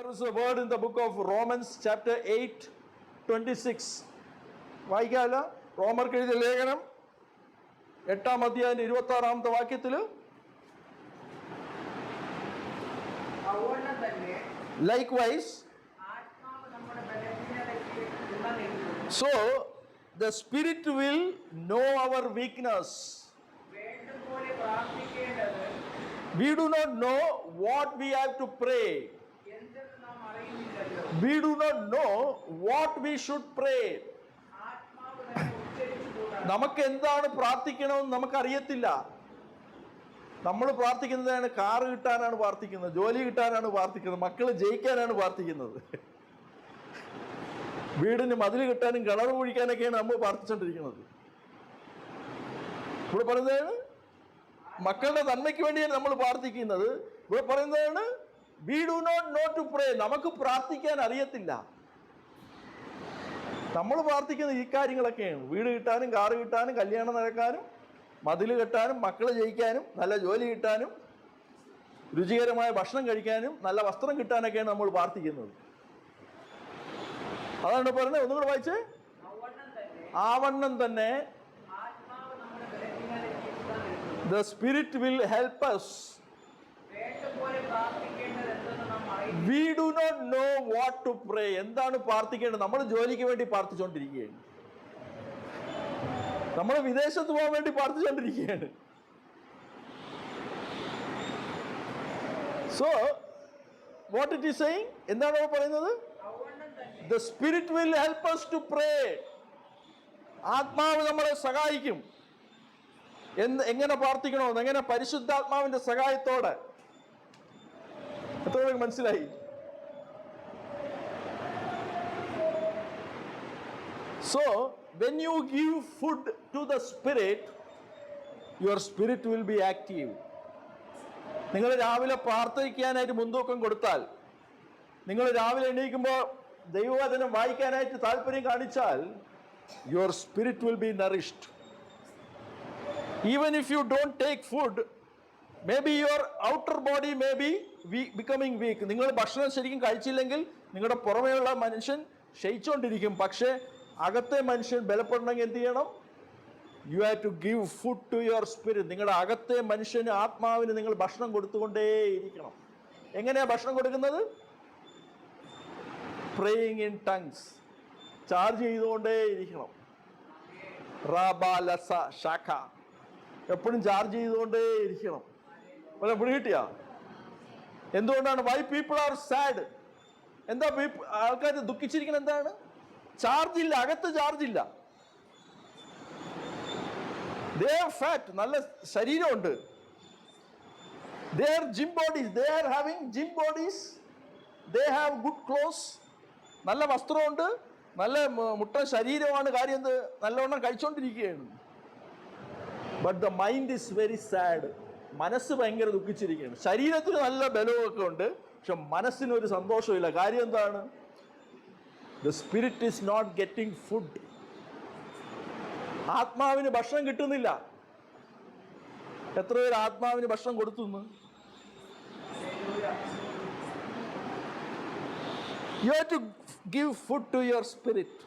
There is a word in the book of Romans chapter 8, 26. വായിക്കാമല്ല, റോമർക്ക് എഴുതിയ ലേഖനം 8-ാം അധ്യായം 26-ാമത്തെ വാക്യത്തിൽ likewise, so the Spirit will know our weakness. We do not know what we have to pray. We do not know what we should pray. നമുക്ക് എന്താണ് പ്രാർത്ഥിക്കണമെന്ന് നമുക്കറിയത്തില്ല. നമ്മൾ പ്രാർത്ഥിക്കുന്നതാണ് car കിട്ടാനാണ് പ്രാർത്ഥിക്കുന്നത്, ജോലി കിട്ടാനാണ് പ്രാർത്ഥിക്കുന്നത്, മക്കൾ ജയിക്കാനാണ് പ്രാർത്ഥിക്കുന്നത്, വീടിന് മതിൽ കിട്ടാനും കിണർ കുഴിക്കാനൊക്കെയാണ് നമ്മൾ പ്രാർത്ഥിച്ചുകൊണ്ടിരിക്കുന്നത്. ഇവിടെ പറയുന്നതാണ് മക്കളുടെ നന്മയ്ക്ക് വേണ്ടിയാണ് നമ്മൾ പ്രാർത്ഥിക്കുന്നത്. ഇവിടെ പറയുന്നതാണ് we do not know to pray. നമുക്ക് പ്രാർത്ഥിക്കാൻ അറിയത്തില്ല. നമ്മൾ പ്രാർത്ഥിക്കുന്നത് ഈ കാര്യങ്ങളൊക്കെയാണ്: വീട് കിട്ടാനും, കാറ് കിട്ടാനും, കല്യാണം നടക്കാനും, മതിൽ കെട്ടാനും, മക്കളെ ജയിക്കാനും, നല്ല ജോലി കിട്ടാനും, രുചികരമായ ഭക്ഷണം കഴിക്കാനും, നല്ല വസ്ത്രം കിട്ടാനൊക്കെയാണ് നമ്മൾ പ്രാർത്ഥിക്കുന്നത്. അതാണ് പറയുന്നത്. ഒന്നുകൂടെ വായിച്ചേ. ആവണ്ണം തന്നെ the Spirit will help us. We do not know what to pray. എന്താണ് പ്രാർത്ഥിക്കേണ്ടത്? നമ്മൾ ജോലിക്ക് വേണ്ടി പ്രാർത്ഥിച്ചുകൊണ്ടിരിക്കുകയാണ്, നമ്മൾ വിദേശത്ത് പോകാൻ വേണ്ടി പ്രാർത്ഥിച്ചുകൊണ്ടിരിക്കുകയാണ്. So what it is saying? എന്താണ് പറയുന്നത്? The Spirit will help us to pray. ആത്മാവ് നമ്മളെ സഹായിക്കും. എങ്ങനെ പ്രാർത്ഥിക്കണമെന്ന്, എങ്ങനെ പരിശുദ്ധാത്മാവിന്റെ സഹായത്തോടെ. എത്ര പേർക്ക് മനസ്സിലായി? So when you give food to the Spirit, your spirit will be active. നിങ്ങൾ രാവിലെ പ്രാർത്ഥിക്കാനായിട്ട് മുൻതൂക്കം കൊടുത്താൽ, നിങ്ങൾ രാവിലെ എണീക്കുമ്പോൾ ദൈവവചനം വായിക്കാനായിട്ട് താല്പര്യം കാണിച്ചാൽ, your spirit will be nourished. Even if you don't take food, maybe your outer body may be becoming weak. നിങ്ങൾ ഭക്ഷണം ശരിക്കും കഴിച്ചില്ലെങ്കിൽ നിങ്ങളുടെ പുറമേയുള്ള മനുഷ്യൻ ക്ഷയിച്ചുകൊണ്ടിരിക്കും. പക്ഷേ അകത്തെ മനുഷ്യൻ ബലപ്പെടണമെങ്കിൽ എന്ത് ചെയ്യണം? You have to give food to your spirit. നിങ്ങളുടെ അകത്തെ മനുഷ്യന്, ആത്മാവിന് നിങ്ങൾ ഭക്ഷണം കൊടുത്തുകൊണ്ടേയിരിക്കണം. എങ്ങനെയാണ് ഭക്ഷണം കൊടുക്കുന്നത്? പ്രേയിങ് ഇൻ ടങ്സ്, ചാർജ് ചെയ്തുകൊണ്ടേയിരിക്കണം. റാബാലസ ശാഖ, എപ്പോഴും ചാർജ് ചെയ്തുകൊണ്ടേയിരിക്കണം. വല്ല പിടി കിട്ടിയ? എന്തുകൊണ്ടാണ്? Why people are sad? എന്താ ആൾക്കാർ ദുഃഖിച്ചിരിക്കണം? എന്താണ്? ചാർജ് ഇല്ല, അകത്ത് ചാർജ് ഇല്ല. ദേ ആർ ഫാറ്റ്, നല്ല ശരീരമുണ്ട്. They are gym bodies, they are having gym bodies, they have good clothes, നല്ല വസ്ത്രമുണ്ട്, നല്ല മുട്ടൻ ശരീരമാണ്. കാര്യം എന്ത്? നല്ലവണ്ണം കഴിച്ചുകൊണ്ടിരിക്കുകയാണ്. But the mind is very sad. മനസ്സ് ഭയങ്കര ദുഃഖിച്ചിരിക്കുകയാണ്. ശരീരത്തിന് നല്ല ബലമൊക്കെ ഉണ്ട്, പക്ഷെ മനസ്സിനൊരു സന്തോഷമില്ല. കാര്യം എന്താണ്? The spirit is not getting food. ആത്മാവിന് ഭക്ഷണം കിട്ടുന്നില്ല. എത്ര പേര് ആത്മാവിന് ഭക്ഷണം കൊടുത്തുന്നു? You have to give food to your spirit.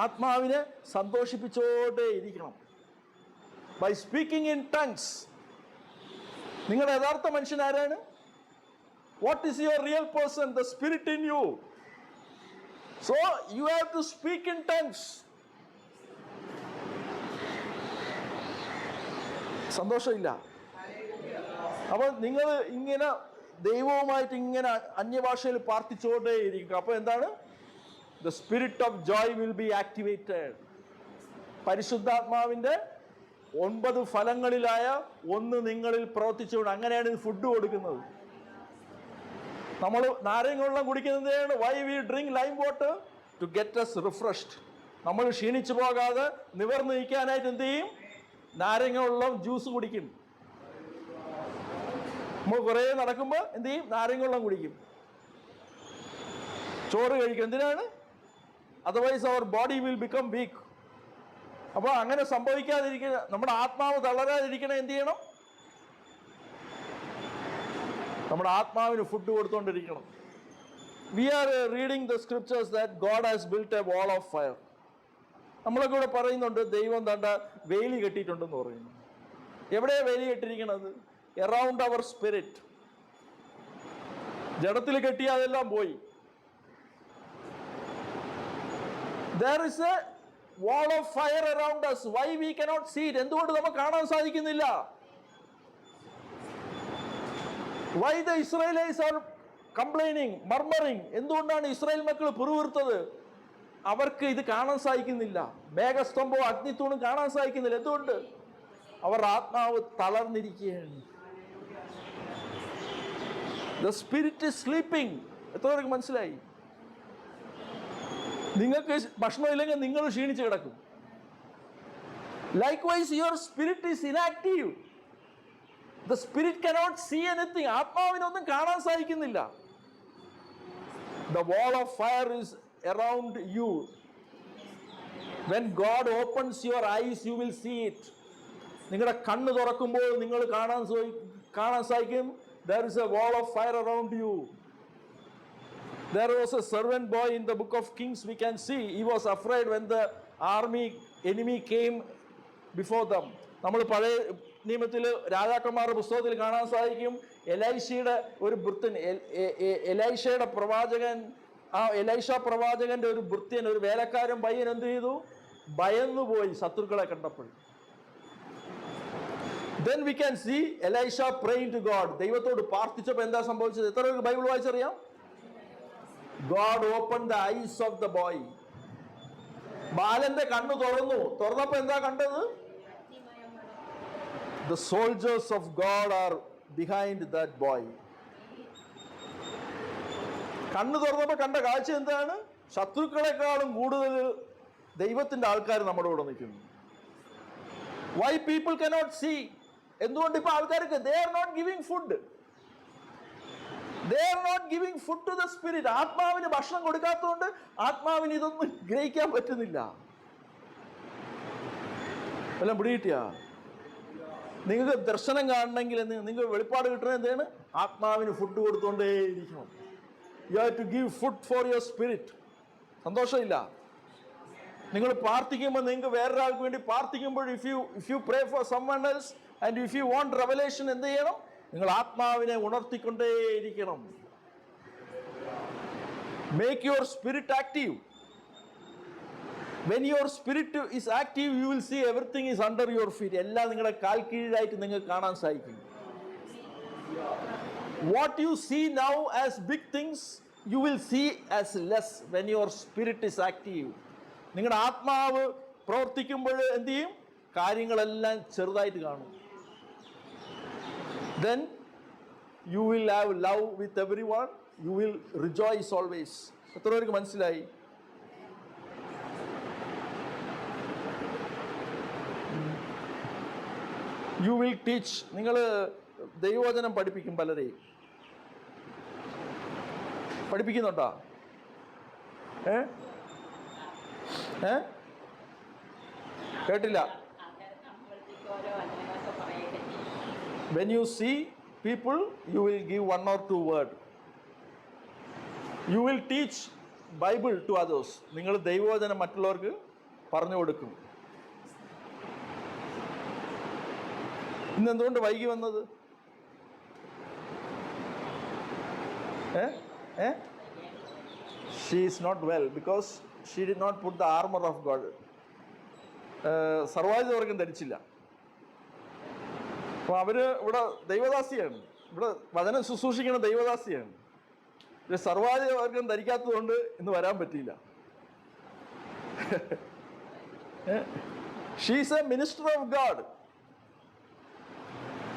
ആത്മാവിനെ സന്തോഷിപ്പിച്ചോണ്ടേ ഇരിക്കണം. By speaking in tongues. നിങ്ങളുടെ യഥാർത്ഥ മനുഷ്യൻ ആരാണ്? What is your real person? The spirit in you. So you have to speak in tongues. സന്തോഷമില്ല. അപ്പോൾ നിങ്ങൾ ഇങ്ങനെ ദൈവവുമായിട്ട് ഇങ്ങനെ അന്യഭാഷയിൽ പ്രാർത്ഥിച്ചുകൊണ്ടേ ഇരിക്കും. അപ്പോൾ എന്താണ്? The spirit of Joy will be activated. പരിശുദ്ധാത്മാവിൻ്റെ 9 ഫലങ്ങളിലായ ഒന്ന് നിങ്ങളിൽ പ്രവർത്തിച്ചുകൊണ്ട്. അങ്ങനെയാണ് ഇത് ഫുഡ് കൊടുക്കുന്നത്. നമ്മൾ നാരങ്ങ വെള്ളം കുടിക്കുന്നതാണ്. Why we drink lime water? To get us refreshed. നമ്മൾ ക്ഷീണിച്ചു പോകാതെ നിവർന്ന് നിൽക്കാനായിട്ട് എന്ത് ചെയ്യും? നാരങ്ങ വെള്ളം ജ്യൂസ് കുടിക്കും. നമ്മൾ കുറേ നടക്കുമ്പോൾ എന്ത് ചെയ്യും? നാരങ്ങ വെള്ളം കുടിക്കും. ചോറ് കഴിക്കും. എന്തിനാണ്? Otherwise our body will become weak. അപ്പോൾ അങ്ങനെ സംഭവിക്കാതിരിക്കുക, നമ്മുടെ ആത്മാവ് തളരാതിരിക്കണം എന്ത് ചെയ്യണം? നമ്മുടെ ആത്മാവിന് food കൊടുത്തുകൊണ്ടിരിക്കണം. We are reading the scriptures that God has built a wall of fire. നമ്മളൊക്കെ ഇവിടെ പറയുന്നുണ്ട് ദൈവം തണ്ട വേലി കെട്ടിയിട്ടുണ്ടെന്ന് പറയുന്നു. എവിടെയാ വേലി കെട്ടിയിരിക്കണത്? എറൗണ്ട് അവർ സ്പിരിറ്റ്. ജഡത്തിൽ കെട്ടിയ അതെല്ലാം പോയി. There is a wall of fire around us. Why we cannot see it? എന്തുകൊണ്ട് നമുക്ക് കാണാൻ സാധിക്കുന്നില്ല? Why the Israelites are complaining, murmuring? എന്തുകൊണ്ടാണ് ഇസ്രായേൽ മക്കൾ പിറുവിറുത്തത്? അവർക്ക് ഇത് കാണാൻ സാധിക്കുന്നില്ല. മേഘസ്തംഭവും അഗ്നിത്തൂണും കാണാൻ സാധിക്കുന്നില്ല. എന്തുകൊണ്ട്? അവരുടെ ആത്മാവ് തളർന്നിരിക്കുകയാണ്. The spirit is sleeping. എത്ര പേർക്ക് മനസ്സിലായി? നിങ്ങൾക്ക് ഭക്ഷണമില്ലെങ്കിൽ നിങ്ങൾ ക്ഷീണിച്ച് കിടക്കും. Likewise, your spirit is inactive. The spirit cannot see anything. ആത്മാവിനൊന്നും കാണാൻ സാധിക്കുന്നില്ല. The wall of fire is around you. When God opens your eyes, you will see it. നിങ്ങളുടെ കണ്ണ് തുറക്കുമ്പോൾ നിങ്ങൾ കാണാൻ സാധിക്കും. There is a wall of fire around you. There was a servant boy in the book of Kings. We can see he was afraid when the enemy came before them. നമ്മൾ പഴയ നിയമത്തിൽ രാജാക്കന്മാരുടെ പുസ്തകത്തിൽ കാണാൻ സാധിക്കും. എലൈഷയുടെ ഒരു ഭൃത്യൻ, എലൈഷയുടെ പ്രവാചകൻ, ആ എലൈഷ പ്രവാചകന്റെ ഒരു ഭൃത്യൻ, ഒരു വേലക്കാരൻ പയ്യൻ എന്ത് ചെയ്തു? ഭയന്നുപോയി ശത്രുക്കളെ കണ്ടപ്പോൾ. Then we can see Elisha praying to God. ദൈവത്തോട് പ്രാർത്ഥിച്ചപ്പോൾ എന്താ സംഭവിച്ചത്? എത്ര പേർക്ക് Bible വായിച്ചറിയാം? God opened the eyes of the boy. ബാലന്റെ കണ്ണ് തുറന്നപ്പോൾ എന്താ കണ്ടത്? The soldiers of God are behind that boy. കണ്ണ് തുറന്നപ്പോൾ കണ്ട കാഴ്ച എന്താണ്? ശത്രുക്കളെക്കാളും കൂടുതൽ ദൈവത്തിന്റെ ആൾക്കാർ നമ്മുടെ കൂടെ നിൽക്കുന്നു. Why people cannot see? എന്തുകൊണ്ട് ഇപ്പൊ ആൾക്കാർക്ക് they are not giving food. They are not giving food to the spirit. ആത്മാവിന് ഭക്ഷണം കൊടുക്കാത്തതുകൊണ്ട് ആത്മാവിന് ഇതൊന്നും ഗ്രഹിക്കാൻ പറ്റുന്നില്ല. എല്ലാം പിടികിട്ടിയാ? നിങ്ങൾക്ക് ദർശനം കാണണമെങ്കിൽ നിങ്ങൾക്ക് വെളിപ്പാട് കിട്ടണത് എന്താണ്? ആത്മാവിന് food കൊടുത്തുകൊണ്ടേയിരിക്കണം. You have to give food for your spirit. സന്തോഷമില്ല. നിങ്ങൾ പ്രാർത്ഥിക്കുമ്പോൾ നിങ്ങൾക്ക് വേറൊരാൾക്ക് വേണ്ടി പ്രാർത്ഥിക്കുമ്പോൾ if you pray for someone else and if you want revelation, എന്ത് ചെയ്യണം? നിങ്ങൾ ആത്മാവിനെ ഉണർത്തിക്കൊണ്ടേയിരിക്കണം. Make your spirit active. When your spirit is active, you will see everything is under your feet. എല്ലാം നിങ്ങളുടെ കാൽ കീഴിലായിട്ട് നിങ്ങൾക്ക് കാണാൻ സാധിക്കും. What you see now as big things, you will see as less when your spirit is active. നിങ്ങളുടെ ആത്മാവ് പ്രവർത്തിക്കുമ്പോൾ എന്ത് ചെയ്യും? കാര്യങ്ങളെല്ലാം ചെറുതായിട്ട് കാണും. Then you will have love with everyone. You will rejoice always. എത്ര പേർക്ക് മനസ്സിലായി? You will teach. നിങ്ങൾ ദൈവവചനം പഠിപ്പിക്കും. പലരെയും പഠിപ്പിക്കുന്നുണ്ടോ? കേട്ടില്ല? When you see people, you will give 1 or 2 words. You will teach Bible to others. നിങ്ങൾ ദൈവവചനം മറ്റുള്ളവർക്ക് പറഞ്ഞു കൊടുക്കും. ഇന്ന് എന്തുകൊണ്ട് വൈകി വന്നത്? She is not well because she did not put the armor of God. സർവ്വായുധവർഗം ധരിച്ചില്ല. അപ്പോൾ അവര് ഇവിടെ ദൈവദാസിയാണ്, ഇവിടെ വചനം ശുശ്രൂഷിക്കുന്ന ദൈവദാസിയാണ്. സർവ്വായുധവർഗം ധരിക്കാത്തത് കൊണ്ട് ഇന്ന് വരാൻ പറ്റിയില്ല. She is a minister of God.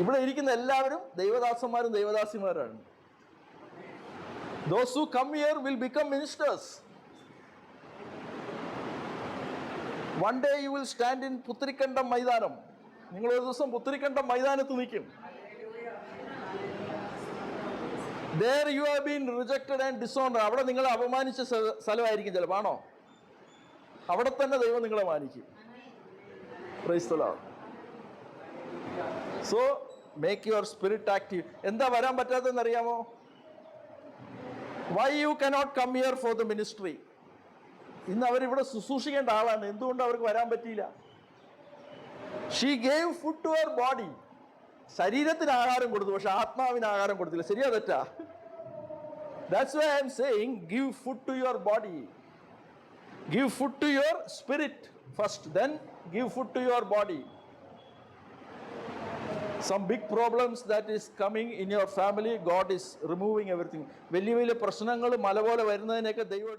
ഇവിടെ ഇരിക്കുന്ന എല്ലാവരും ദൈവദാസന്മാരും ദൈവദാസിമാരാണ്. Those who come here will become ministers. One day you will stand in Putharikandam മൈതാനം. നിങ്ങൾ ഒരു ദിവസം പുത്തരിക്കണ്ടം മൈതാനത്ത് നിൽക്കും. There you have been rejected and dishonored. അവിടെ നിങ്ങളെ അപമാനിച്ച സ്ഥലമായിരിക്കും ചിലപ്പോൾ. ആണോ? അവിടെ തന്നെ ദൈവം നിങ്ങളെ മാനിക്കും. Praise the Lord. So make your spirit active. എന്താ വരാൻ പറ്റാത്തതെന്ന് അറിയാമോ? Why you cannot come here for the ministry? ഇന്ന് അവരിവിടെ ശുശ്രൂഷിക്കേണ്ട ആളാണ്, എന്തുകൊണ്ട് അവർക്ക് വരാൻ പറ്റിയില്ല? She gave food to her body. ശരീരത്തിന് ആഹാരം കൊടുത്തു, പക്ഷെ ആത്മാവിന് ആഹാരം കൊടുത്തില്ല. ശരിയാ തെറ്റാ? That's why I am saying give food to your body. Give food to your spirit first, then give food to your body. Some big problems that is coming in your family, God is removing everything. വലിയ വലിയ പ്രശ്നങ്ങൾ മല പോലെ വരുന്നതിനൊക്കെ ദൈവം